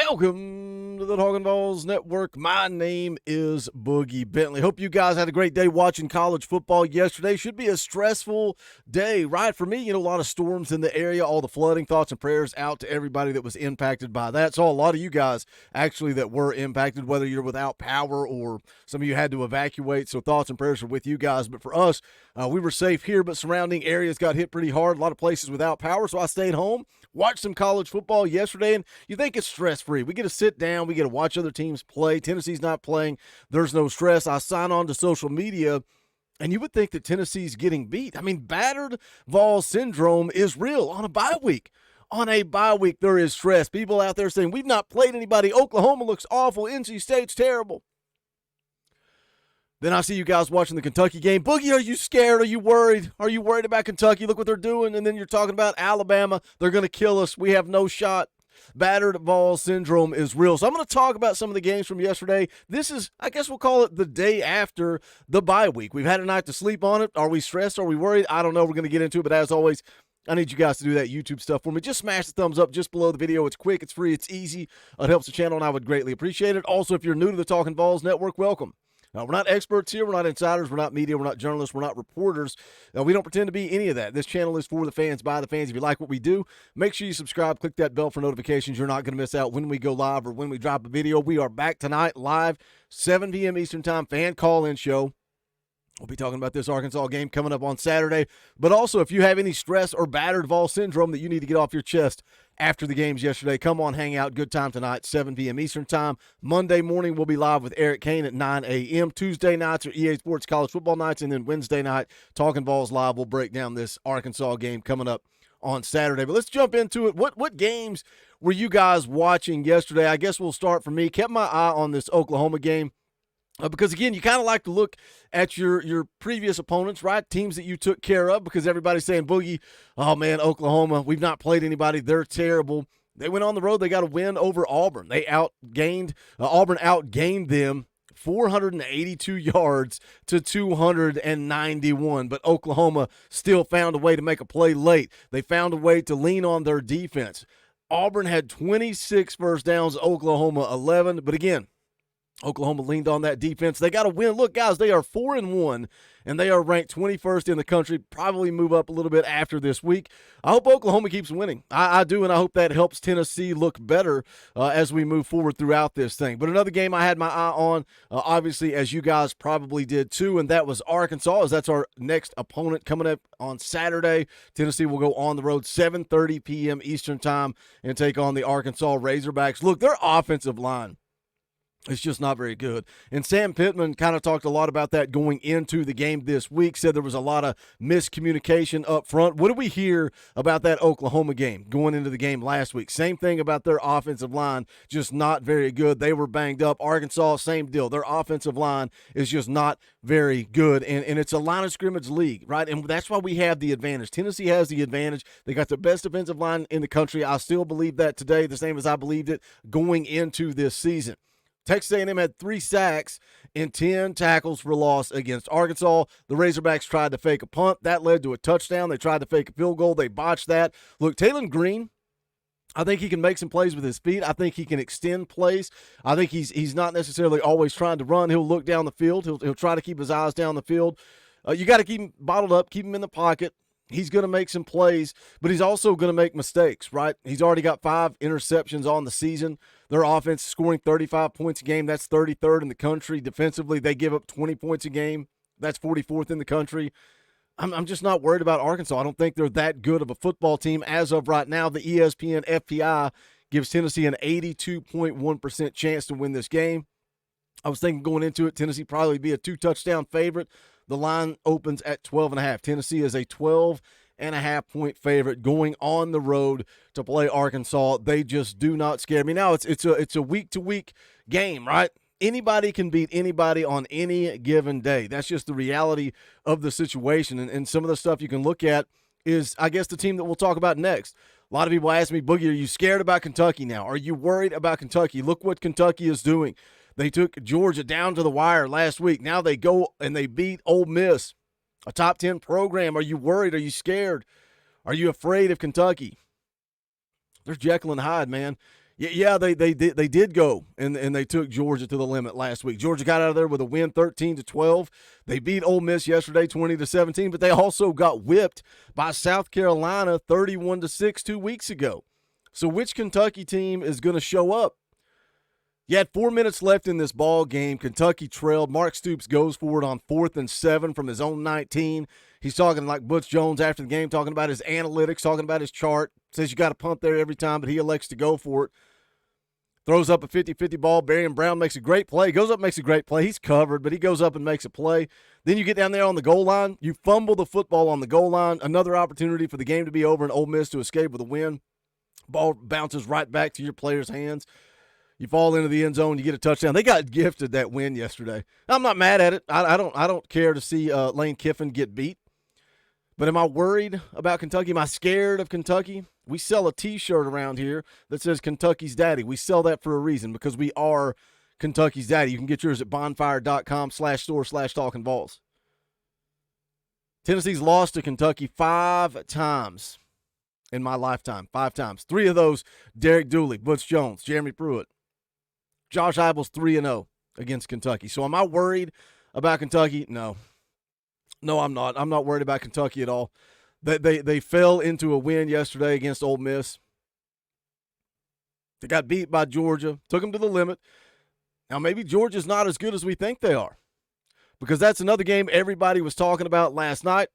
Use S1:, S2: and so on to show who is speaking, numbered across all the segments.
S1: Welcome to the Talkin VAWLS Network. My name is Boogie Bentley. Hope you guys had a great day watching college football yesterday. Should be a stressful day, right? For me, a lot of storms in the area, all the flooding. Thoughts and prayers out to everybody that was impacted by that. Saw a lot of you guys actually that were impacted, whether you're without power or some of you had to evacuate. So thoughts and prayers are with you guys. But for us, we were safe here, but surrounding areas got hit pretty hard. A lot of places without power, so I stayed home, watched some college football yesterday, and you think it's stress-free. We get to sit down. We get to watch other teams play. Tennessee's not playing. There's no stress. I sign on to social media, and you would think that Tennessee's getting beat. I mean, battered Vols syndrome is real on a bye week. On a bye week, there is stress. People out there saying, we've not played anybody. Oklahoma looks awful. NC State's terrible. Then I see you guys watching the Kentucky game. Boogie, are you scared? Are you worried? Are you worried about Kentucky? Look what they're doing. And then you're talking about Alabama. They're going to kill us. We have no shot. Battered Vols syndrome is real. So I'm going to talk about some of the games from yesterday. This is, I guess we'll call it the day after the bye week. We've had a night to sleep on it. Are we stressed? Are we worried? I don't know. We're going to get into it. But as always, I need you guys to do that YouTube stuff for me. Just smash the thumbs up just below the video. It's quick. It's free. It's easy. It helps the channel, and I would greatly appreciate it. Also, if you're new to the Talkin VAWLS Network, welcome. We're not experts here. We're not insiders. We're not media. We're not journalists. We're not reporters. We don't pretend to be any of that. This channel is for the fans, by the fans. If you like what we do, make sure you subscribe. Click that bell for notifications. You're not going to miss out when we go live or when we drop a video. We are back tonight live, 7 p.m. Eastern Time, fan call-in show. We'll be talking about this Arkansas game coming up on Saturday. But also, if you have any stress or battered Vol syndrome that you need to get off your chest after the games yesterday, come on, hang out. Good time tonight, 7 p.m. Eastern Time. Monday morning, we'll be live with Eric Kane at 9 a.m. Tuesday nights are EA Sports College Football nights. And then Wednesday night, Talkin VAWLS Live, we'll break down this Arkansas game coming up on Saturday. But let's jump into it. What games were you guys watching yesterday? I guess we'll start for me. Kept my eye on this Oklahoma game. Because, again, you kind of like to look at your previous opponents, right? Teams that you took care of, because everybody's saying, Boogie, oh, man, Oklahoma, we've not played anybody. They're terrible. They went on the road. They got a win over Auburn. They Auburn outgained them 482 yards to 291. But Oklahoma still found a way to make a play late. They found a way to lean on their defense. Auburn had 26 first downs, Oklahoma 11. But, again, Oklahoma leaned on that defense. They got a win. Look, guys, they are 4-1, and they are ranked 21st in the country. Probably move up a little bit after this week. I hope Oklahoma keeps winning. I do, and I hope that helps Tennessee look better as we move forward throughout this thing. But another game I had my eye on, obviously, as you guys probably did too, and that was Arkansas, as that's our next opponent coming up on Saturday. Tennessee will go on the road 7:30 p.m. Eastern Time and take on the Arkansas Razorbacks. Look, their offensive line, it's just not very good. And Sam Pittman kind of talked a lot about that going into the game this week, said there was a lot of miscommunication up front. What did we hear about that Oklahoma game going into the game last week? Same thing about their offensive line, just not very good. They were banged up. Arkansas, same deal. Their offensive line is just not very good, and it's a line of scrimmage league, right? And that's why we have the advantage. Tennessee has the advantage. They got the best defensive line in the country. I still believe that today, the same as I believed it going into this season. Texas A&M had 3 sacks and 10 tackles for loss against Arkansas. The Razorbacks tried to fake a punt. That led to a touchdown. They tried to fake a field goal. They botched that. Look, Taylon Green, I think he can make some plays with his feet. I think he can extend plays. I think he's not necessarily always trying to run. He'll look down the field. He'll try to keep his eyes down the field. You got to keep him bottled up, keep him in the pocket. He's going to make some plays, but he's also going to make mistakes, right? He's already got 5 interceptions on the season. Their offense is scoring 35 points a game. That's 33rd in the country. Defensively, they give up 20 points a game. That's 44th in the country. I'm just not worried about Arkansas. I don't think they're that good of a football team as of right now. The ESPN FPI gives Tennessee an 82.1% chance to win this game. I was thinking going into it, Tennessee probably be a 2-touchdown favorite. The line opens at 12.5. Tennessee is a 12.5-point favorite going on the road to play Arkansas. They just do not scare me. Now, it's a week-to-week game, right? Anybody can beat anybody on any given day. That's just the reality of the situation. And some of the stuff you can look at is, I guess, the team that we'll talk about next. A lot of people ask me, Boogie, are you scared about Kentucky now? Are you worried about Kentucky? Look what Kentucky is doing. They took Georgia down to the wire last week. Now they go and they beat Ole Miss, a top 10 program. Are you worried? Are you scared? Are you afraid of Kentucky? They're Jekyll and Hyde, man. Yeah, they did go and they took Georgia to the limit last week. Georgia got out of there with a win, 13-12. They beat Ole Miss yesterday, 20-17, but they also got whipped by South Carolina, 31-6 2 weeks ago. So which Kentucky team is going to show up? You had 4 minutes left in this ball game. Kentucky trailed. Mark Stoops goes for it on 4th and 7 from his own 19. He's talking like Butch Jones after the game, talking about his analytics, talking about his chart. Says you got to punt there every time, but he elects to go for it. Throws up a 50-50 ball. Barry Brown makes a great play. Goes up, makes a great play. He's covered, but he goes up and makes a play. Then you get down there on the goal line. You fumble the football on the goal line. Another opportunity for the game to be over and Ole Miss to escape with a win. Ball bounces right back to your player's hands. You fall into the end zone. You get a touchdown. They got gifted that win yesterday. I'm not mad at it. I don't care to see Lane Kiffin get beat. But am I worried about Kentucky? Am I scared of Kentucky? We sell a T-shirt around here that says Kentucky's Daddy. We sell that for a reason because we are Kentucky's Daddy. You can get yours at bonfire.com/store/Talkin VAWLS. Tennessee's lost to Kentucky 5 times in my lifetime. 5 times. 3 of those, Derek Dooley, Butch Jones, Jeremy Pruitt. Josh Heupel's 3-0 against Kentucky. So am I worried about Kentucky? No. No, I'm not. I'm not worried about Kentucky at all. They fell into a win yesterday against Ole Miss. They got beat by Georgia, took them to the limit. Now, maybe Georgia's not as good as we think they are, because that's another game everybody was talking about last night.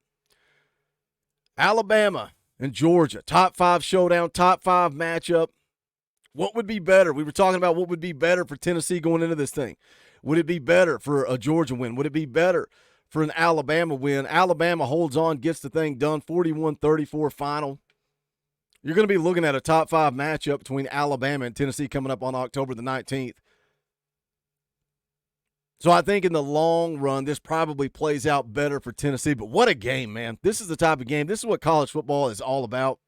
S1: Alabama and Georgia, top 5 showdown, top 5 matchup. What would be better? We were talking about what would be better for Tennessee going into this thing. Would it be better for a Georgia win? Would it be better for an Alabama win? Alabama holds on, gets the thing done, 41-34 final. You're going to be looking at a top 5 matchup between Alabama and Tennessee coming up on October the 19th. So I think in the long run, this probably plays out better for Tennessee. But what a game, man. This is the type of game. This is what college football is all about.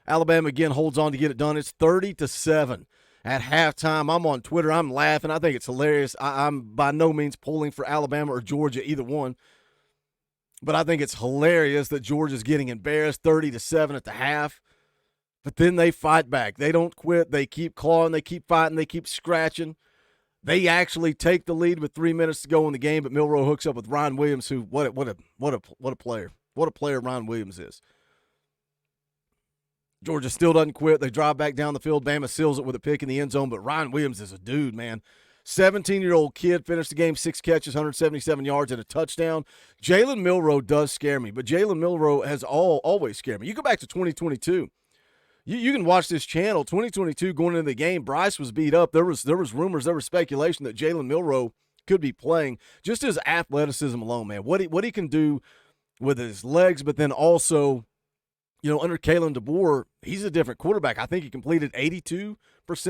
S1: Alabama, again, holds on to get it done. It's 30-7 at halftime. I'm on Twitter. I'm laughing. I think it's hilarious. I'm by no means pulling for Alabama or Georgia, either one. But I think it's hilarious that Georgia's getting embarrassed 30-7 at the half. But then they fight back. They don't quit. They keep clawing. They keep fighting. They keep scratching. They actually take the lead with 3 minutes to go in the game, but Milroe hooks up with Ryan Williams, who what a player. What a player Ryan Williams is. Georgia still doesn't quit. They drive back down the field. Bama seals it with a pick in the end zone, but Ryan Williams is a dude, man. 17-year-old kid, finished the game, 6 catches, 177 yards, and a touchdown. Jalen Milroe does scare me, but Jalen Milroe has always scared me. You go back to 2022. You can watch this channel. 2022 going into the game, Bryce was beat up. There was rumors, there was speculation that Jalen Milroe could be playing. Just his athleticism alone, man. What he can do with his legs, but then also, under Kalen DeBoer, he's a different quarterback. I think he completed 82%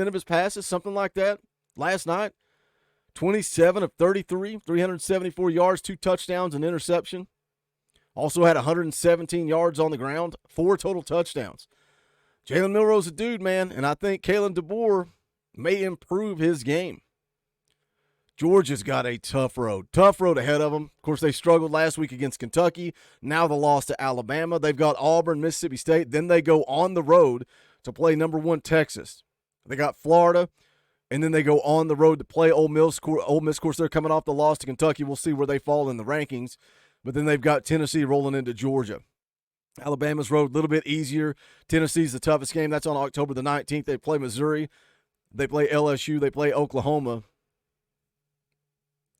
S1: of his passes, something like that, last night. 27 of 33, 374 yards, 2 touchdowns, an interception. Also had 117 yards on the ground, 4 total touchdowns. Jalen Milroe's a dude, man, and I think Kalen DeBoer may improve his game. Georgia's got a tough road ahead of them. Of course, they struggled last week against Kentucky. Now the loss to Alabama. They've got Auburn, Mississippi State. Then they go on the road to play number 1 Texas. They got Florida, and then they go on the road to play Ole Miss. Ole Miss, of course, they're coming off the loss to Kentucky. We'll see where they fall in the rankings. But then they've got Tennessee rolling into Georgia. Alabama's road a little bit easier. Tennessee's the toughest game. That's on October the 19th. They play Missouri. They play LSU. They play Oklahoma.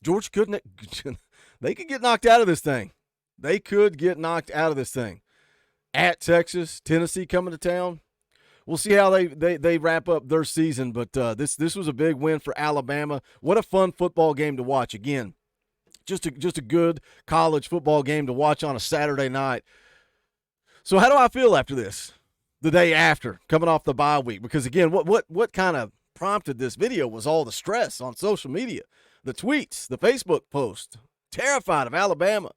S1: Georgia couldn't. They could get knocked out of this thing. They could get knocked out of this thing. At Texas, Tennessee coming to town. We'll see how they wrap up their season. But this was a big win for Alabama. What a fun football game to watch. Again, just a good college football game to watch on a Saturday night. So how do I feel after this? The day after, coming off the bye week? Because again, what kind of prompted this video was all the stress on social media, the tweets, the Facebook post. Terrified of Alabama.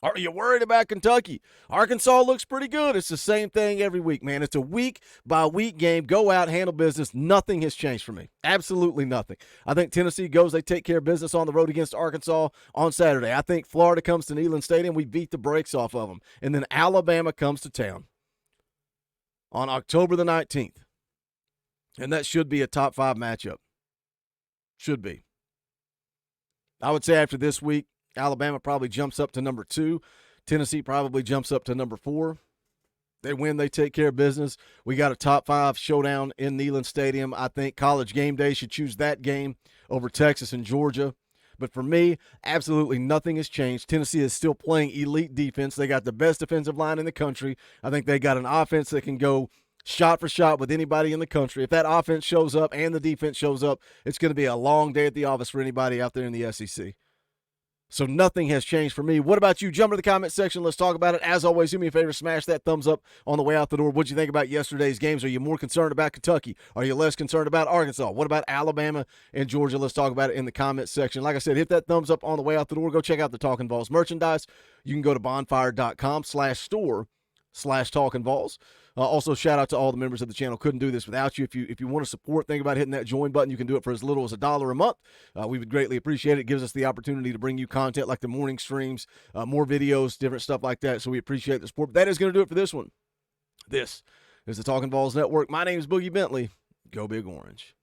S1: Are you worried about Kentucky? Arkansas looks pretty good. It's the same thing every week, man. It's a week-by-week game. Go out, handle business. Nothing has changed for me. Absolutely nothing. I think Tennessee goes. They take care of business on the road against Arkansas on Saturday. I think Florida comes to Neyland Stadium. We beat the brakes off of them. And then Alabama comes to town on October the 19th. And that should be a top 5 matchup. Should be. I would say after this week, Alabama probably jumps up to number 2. Tennessee probably jumps up to number 4. They win, they take care of business. We got a top 5 showdown in Neyland Stadium. I think College Game Day should choose that game over Texas and Georgia. But for me, absolutely nothing has changed. Tennessee is still playing elite defense. They got the best defensive line in the country. I think they got an offense that can go shot for shot with anybody in the country. If that offense shows up and the defense shows up, it's going to be a long day at the office for anybody out there in the SEC. So nothing has changed for me. What about you? Jump to the comment section. Let's talk about it. As always, do me a favor, smash that thumbs up on the way out the door. What'd you think about yesterday's games? Are you more concerned about Kentucky? Are you less concerned about Arkansas? What about Alabama and Georgia? Let's talk about it in the comment section. Like I said, hit that thumbs up on the way out the door. Go check out the Talkin VAWLS merchandise. You can go to bonfire.com/store/Talkin VAWLS. Also, shout out to all the members of the channel. Couldn't do this without you. If you want to support, think about hitting that join button. You can do it for as little as $1 a month. We would greatly appreciate it. It gives us the opportunity to bring you content like the morning streams, more videos, different stuff like that. So we appreciate the support. But that is going to do it for this one. This is the Talkin VAWLS Network. My name is Boogie Bentley. Go Big Orange.